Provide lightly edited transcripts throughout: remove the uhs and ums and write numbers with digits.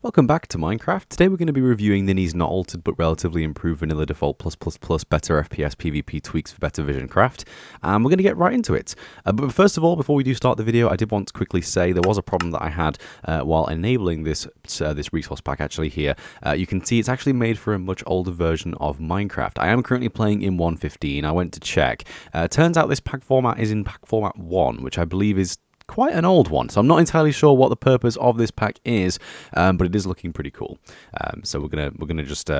Welcome back to Minecraft. Today we're going to be reviewing Ninni's not altered but relatively improved vanilla default +++ better FPS PvP tweaks for better vision craft. And we're going to get right into it. But first of all, before we do start the video, I did want to quickly say there was a problem that I had while enabling this resource pack actually here. You can see it's actually made for a much older version of Minecraft. I am currently playing in 1.15. I went to check. Turns out this pack format is in pack format 1, which I believe is quite an old one, so I'm not entirely sure what the purpose of this pack is, but it is looking pretty cool. So we're gonna just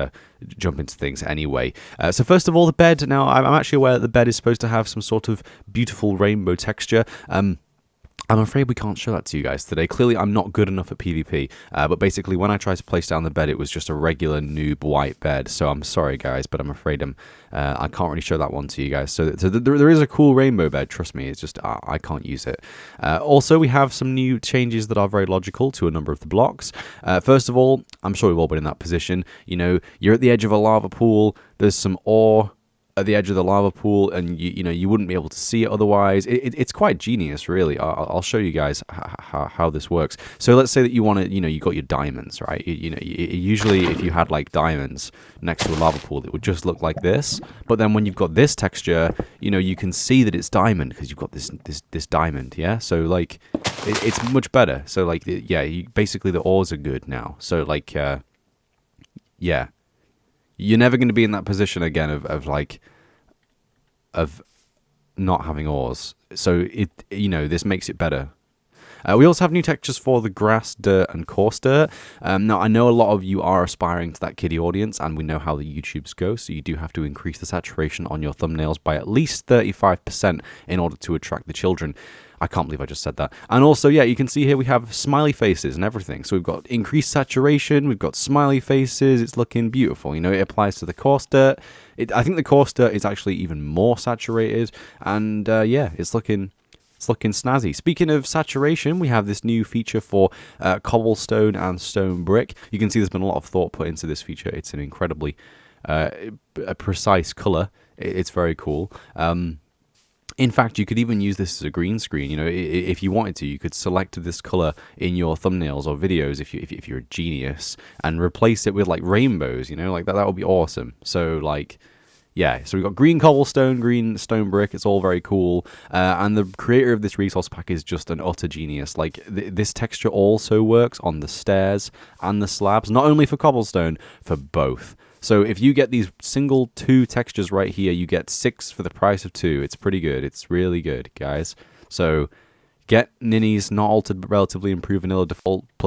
jump into things anyway. So first of all, the bed. Now I'm actually aware that the bed is supposed to have some sort of beautiful rainbow texture. I'm afraid we can't show that to you guys today. Clearly, I'm not good enough at PvP, but basically, when I tried to place down the bed, it was just a regular noob white bed. So I'm sorry, guys, but I'm afraid I can't really show that one to you guys. So there is a cool rainbow bed, trust me. It's just I can't use it. Also, we have some new changes that are very logical to a number of the blocks. First of all, I'm sure we've all been in that position. You know, you're at the edge of a lava pool. There's some ore at the edge of the lava pool, and you wouldn't be able to see it otherwise. It's quite genius, really. I'll show you guys how this works. So let's say that you want to, you got your diamonds, right? Usually if you had like diamonds next to a lava pool, it would just look like this. But then when you've got this texture, you can see that it's diamond because you've got this diamond, yeah. So like it's much better. So like yeah, basically the ores are good now. So like yeah. You're never going to be in that position again of not having ores. So this makes it better. We also have new textures for the grass, dirt, and coarse dirt. Now, I know a lot of you are aspiring to that kiddie audience, and we know how the YouTubes go, so you do have to increase the saturation on your thumbnails by at least 35% in order to attract the children. I can't believe I just said that. And also, yeah, you can see here we have smiley faces and everything. So we've got increased saturation, we've got smiley faces, it's looking beautiful. It applies to the coarse dirt. I think the coarse dirt is actually even more saturated, and yeah, it's looking snazzy. Speaking of saturation, we have this new feature for cobblestone and stone brick. You can see there's been a lot of thought put into this feature. It's an incredibly precise color. It's very cool. In fact, you could even use this as a green screen. If you wanted to, you could select this color in your thumbnails or videos if you're a genius, and replace it with like rainbows. Like that would be awesome. So like, yeah. So we've got green cobblestone, green stone brick. It's all very cool. And the creator of this resource pack is just an utter genius. Like this texture also works on the stairs and the slabs, not only for cobblestone, for both. So if you get these single 2 textures right here, you get 6 for the price of 2. It's pretty good. It's really good, guys. So get Ninni's not altered but relatively improved vanilla default +++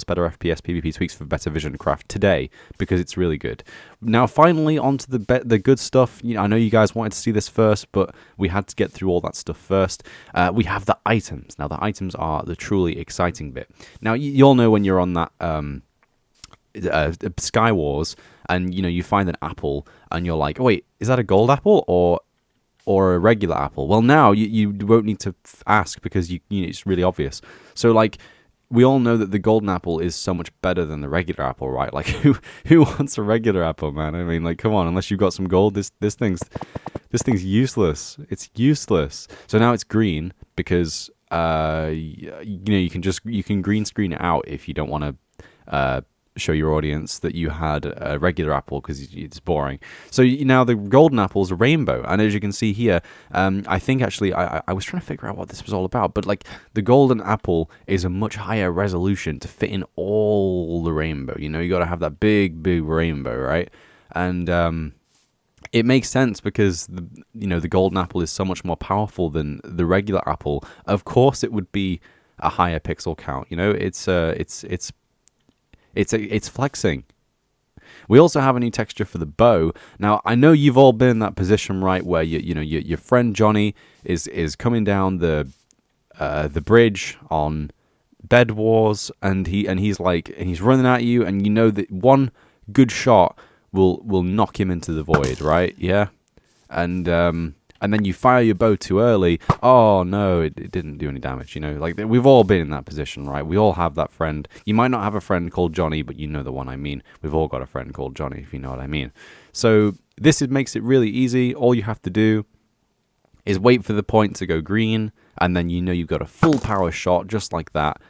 better FPS PvP tweaks for better vision craft today, because it's really good. Now finally onto the good stuff. I know you guys wanted to see this first, but we had to get through all that stuff first. We have the items. Now the items are the truly exciting bit. Now you all know when you're on that Sky Wars, and you find an apple, and you're like, oh, wait, is that a gold apple or a regular apple? Well, now you won't need to ask, because it's really obvious. So like, we all know that the golden apple is so much better than the regular apple, right? Like who wants a regular apple, man? I mean, like, come on, unless you've got some gold, this thing's useless. It's useless. So now it's green because you can green screen it out if you don't want to show your audience that you had a regular apple, because it's boring. So now the golden apple is a rainbow, and as you can see here, I think actually I was trying to figure out what this was all about, but like the golden apple is a much higher resolution to fit in all the rainbow. You got to have that big rainbow, right? And it makes sense, because the golden apple is so much more powerful than the regular apple. Of course, it would be a higher pixel count. It's flexing. We also have a new texture for the bow. Now, I know you've all been in that position, right, where your friend Johnny is coming down the bridge on Bed Wars, and he's running at you, and you know that one good shot will knock him into the void, right? Yeah, and then you fire your bow too early. Oh no, it didn't do any damage. Like we've all been in that position, right? We all have that friend. You might not have a friend called Johnny, but you know the one I mean. We've all got a friend called Johnny, if you know what I mean. So makes it really easy. All you have to do is wait for the point to go green, and then you've got a full power shot just like that,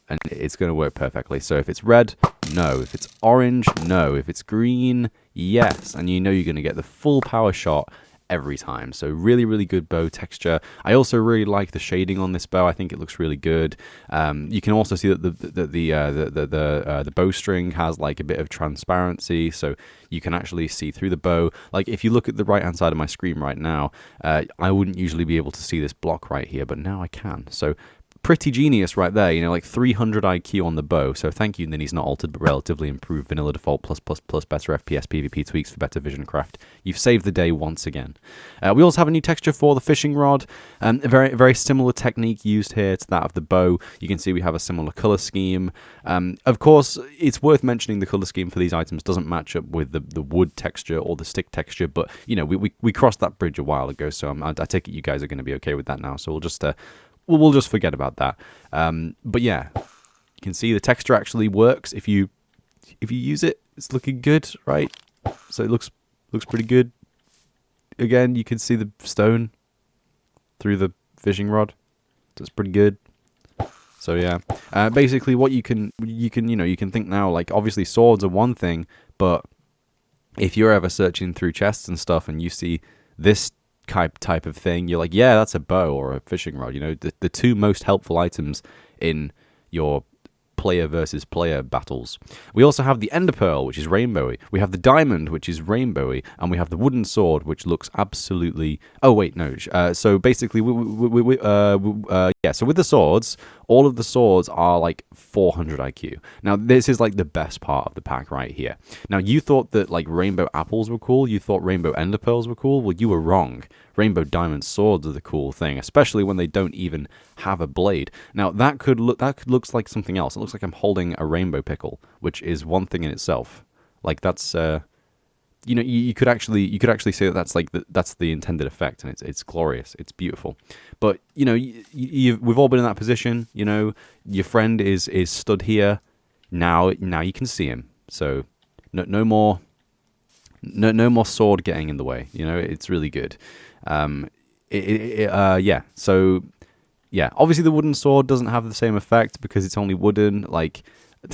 and it's going to work perfectly. So if it's red, no. If it's orange, no. If it's green, yes. And you know you're going to get the full power shot every time. So really, really good bow texture. I also really like the shading on this bow. I think it looks really good. You can also see that the bowstring has like a bit of transparency, so you can actually see through the bow. Like if you look at the right hand side of my screen right now, I wouldn't usually be able to see this block right here, but now I can. So pretty genius right there, you know, like 300 IQ on the bow. So thank you, Ninni's Not Altered, but relatively improved vanilla default plus better FPS PvP tweaks for better vision craft. You've saved the day once again. We also have a new texture for the fishing rod. A very similar technique used here to that of the bow. You can see we have a similar color scheme. Of course, it's worth mentioning the color scheme for these items doesn't match up with the wood texture or the stick texture, but you know, we crossed that bridge a while ago, so I take it you guys are going to be okay with that now. So we'll just forget about that. But yeah, you can see the texture actually works if you use it. It's looking good, right? So it looks pretty good. Again, you can see the stone through the fishing rod. So it's pretty good. So yeah, basically what you can think now, like obviously swords are one thing, but if you're ever searching through chests and stuff and you see this type of thing, you're like, yeah, that's a bow or a fishing rod. You know, the two most helpful items in your player versus player battles. We also have the ender pearl, which is rainbowy. We have the diamond, which is rainbowy, and we have the wooden sword, which looks absolutely. Oh wait, no. So basically, So with the swords, all of the swords are like 400 IQ. Now this is like the best part of the pack right here. Now you thought that like rainbow apples were cool. You thought rainbow ender pearls were cool. Well, you were wrong. Rainbow diamond swords are the cool thing, especially when they don't even have a blade. Now looks like something else. It looks like I'm holding a rainbow pickle, which is one thing in itself. Like that's you could actually say that that's the intended effect, and it's glorious. It's beautiful. But you know, we've all been in that position. You know, your friend is stood here. Now you can see him. So no more sword getting in the way. You know, it's really good. Yeah. So yeah, obviously the wooden sword doesn't have the same effect because it's only wooden. Like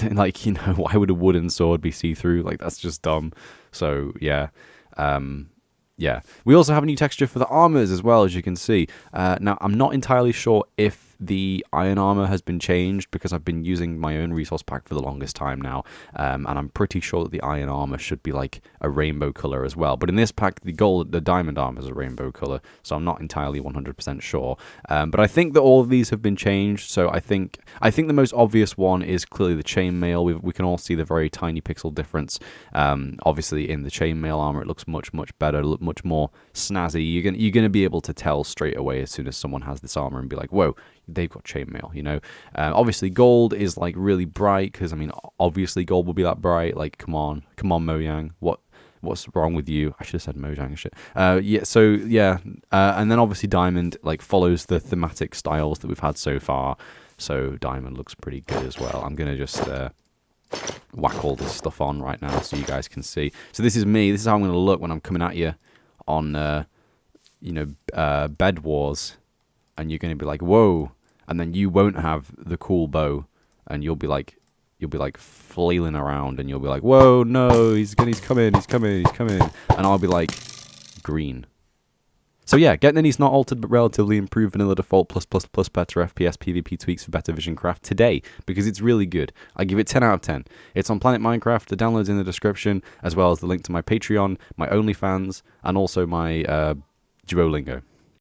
you know, why would a wooden sword be see-through? Like that's just dumb. So yeah. Yeah. We also have a new texture for the armors as well, as you can see. Now I'm not entirely sure if the iron armor has been changed because I've been using my own resource pack for the longest time now, and I'm pretty sure that the iron armor should be like a rainbow color as well. But in this pack, the diamond armor is a rainbow color, so I'm not entirely 100% sure. But I think that all of these have been changed. So I think the most obvious one is clearly the chainmail. We can all see the very tiny pixel difference. Obviously, in the chainmail armor, it looks much better, much more snazzy. You're gonna be able to tell straight away as soon as someone has this armor and be like, whoa, they've got chainmail, you know. Obviously gold is like really bright because I mean obviously gold will be that bright. Like come on Mojang, what's wrong with you? I should have said Mojang and shit. And then obviously diamond like follows the thematic styles that we've had so far, so diamond looks pretty good as well. I'm gonna just whack all this stuff on right now so you guys can see. So this is me. This is how I'm gonna look when I'm coming at you on Bed Wars, and you're gonna be like, whoa. And then you won't have the cool bow, and you'll be like flailing around, and you'll be like, whoa, no, he's coming, and I'll be like, green. So yeah, get Ninni's Not Altered but relatively improved vanilla default plus better FPS PvP tweaks for better vision craft today, because it's really good. I give it 10 out of 10. It's on Planet Minecraft, the download's in the description, as well as the link to my Patreon, my OnlyFans, and also my Duolingo.